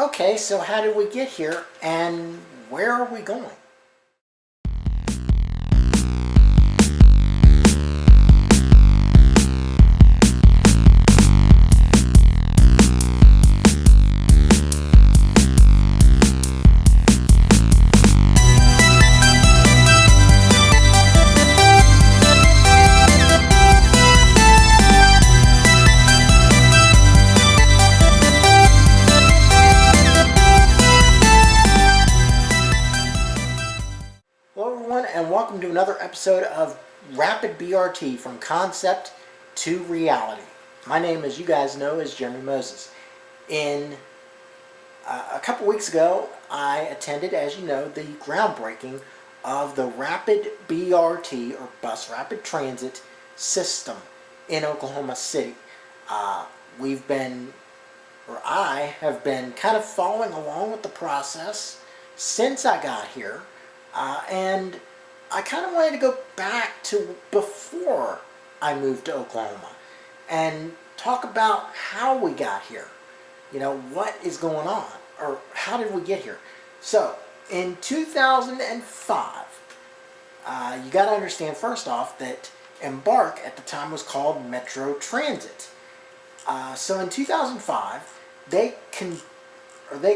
Okay, so how did we get here and where are we going? Hello everyone and welcome to another episode of Rapid BRT from concept to reality. My name, as you guys know, is Jeremy Moses. In a couple weeks ago, I attended, as you know, the groundbreaking of the Rapid BRT or Bus Rapid Transit system in Oklahoma City. We've been, or I have been kind of following along with the process since I got here. And I kind of wanted to go back to before I moved to Oklahoma and talk about how we got here. You know, what is going on, or how did we get here? So, in 2005, you got to understand first off that Embark at the time was called Metro Transit. So in 2005, they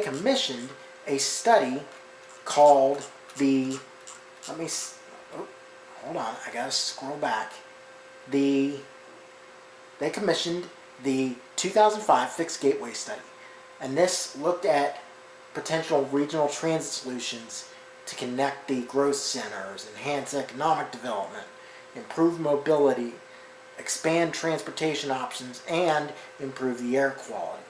commissioned a study called hold on, I gotta scroll back. They commissioned the 2005 Fixed Gateway Study, and this looked at potential regional transit solutions to connect the growth centers, enhance economic development, improve mobility, expand transportation options, and improve the air quality.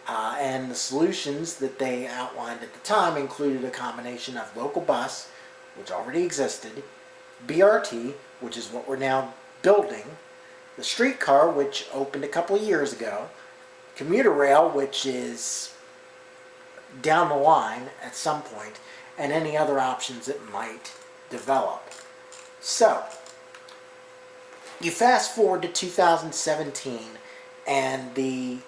And the solutions that they outlined at the time included a combination of local bus, which already existed, BRT, which is what we're now building, the streetcar, which opened a couple of years ago, commuter rail, which is down the line at some point, and any other options that might develop. So, you fast forward to 2017, and the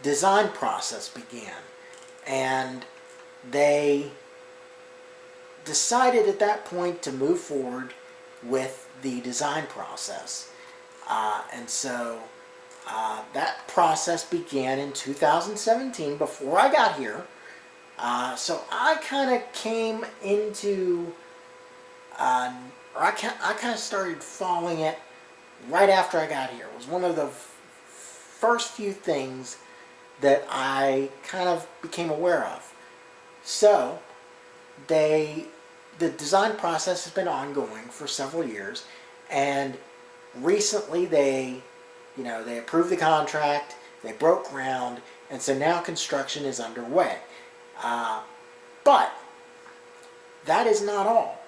design process began, and they decided at that point to move forward with the design process. And so that process began in 2017 before I got here. So I kind of came into, or I kind of started following it right after I got here. It was one of the first few things that I kind of became aware of. So the design process has been ongoing for several years, and recently they approved the contract, they broke ground, and so now construction is underway. But that is not all,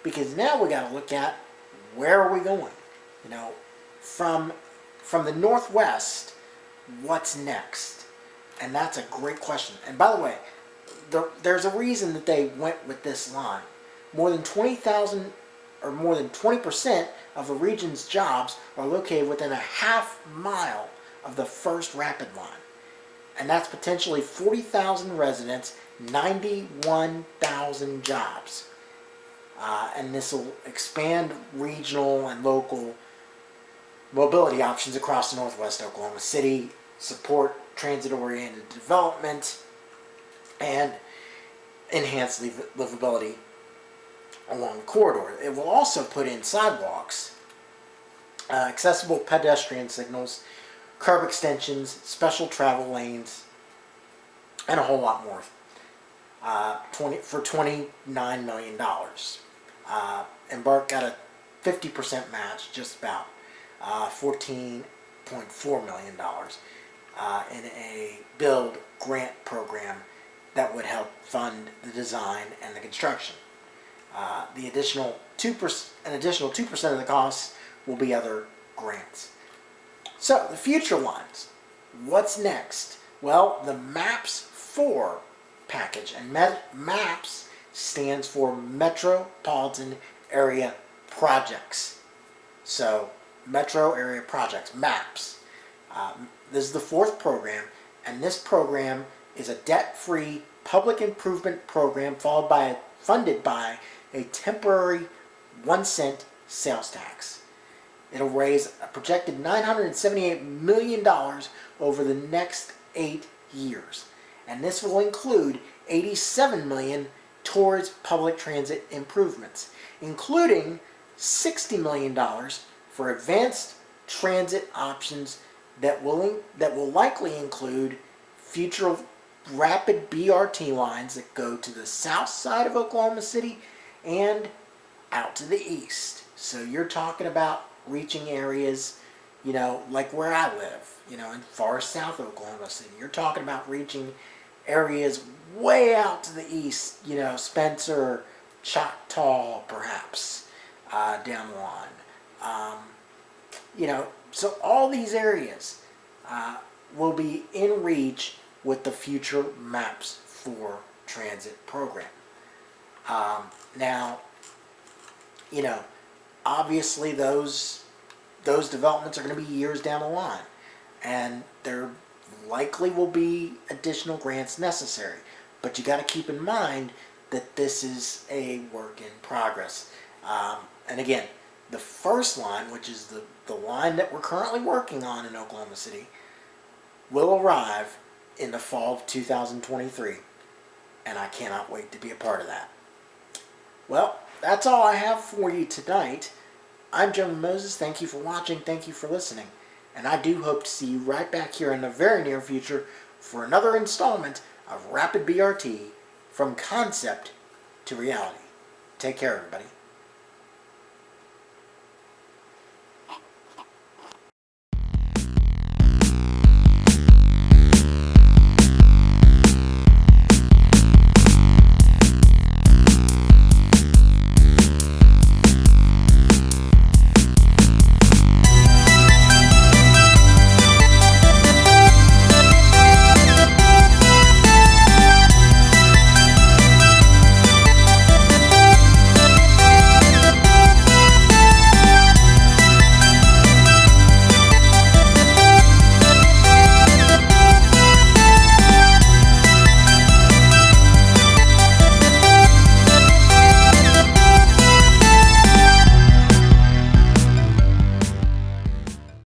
because now we got to look at where are we going. You know, from the northwest, what's next? And that's a great question. And by the way, there's a reason that they went with this line. More than 20,000 or more than 20% of the region's jobs are located within a half mile of the first rapid line. And that's potentially 40,000 residents, 91,000 jobs. And this will expand regional and local mobility options across northwest Oklahoma City, support transit-oriented development, and enhance livability along the corridor. It will also put in sidewalks, accessible pedestrian signals, curb extensions, special travel lanes, and a whole lot more. For $29 million. Embark got a 50% match, just about $14.4 million in a build grant program that would help fund the design and the construction. The additional 2% of the costs will be other grants. So the future lines, what's next? Well, the MAPS 4 package, and MAPS stands for Metropolitan Area Projects. So Metro Area Projects, MAPS. This is the fourth program, and this program is a debt-free public improvement program funded by a temporary 1-cent sales tax. It'll raise a projected $978 million over the next 8 years. And this will include $87 million towards public transit improvements, including $60 million for advanced transit options that will likely include future rapid BRT lines that go to the south side of Oklahoma City and out to the east. So you're talking about reaching areas, like where I live, in far south Oklahoma City. You're talking about reaching areas way out to the east, Spencer, Choctaw, perhaps, down the line. So all these areas will be in reach with the future Maps for Transit program. Now, obviously those developments are going to be years down the line, and there likely will be additional grants necessary. But you got to keep in mind that this is a work in progress. And again, the first line, which is the line that we're currently working on in Oklahoma City, will arrive in the fall of 2023. And I cannot wait to be a part of that. Well, that's all I have for you tonight. I'm Joe Moses. Thank you for watching. Thank you for listening. And I do hope to see you right back here in the very near future for another installment of Rapid BRT, from concept to reality. Take care, everybody.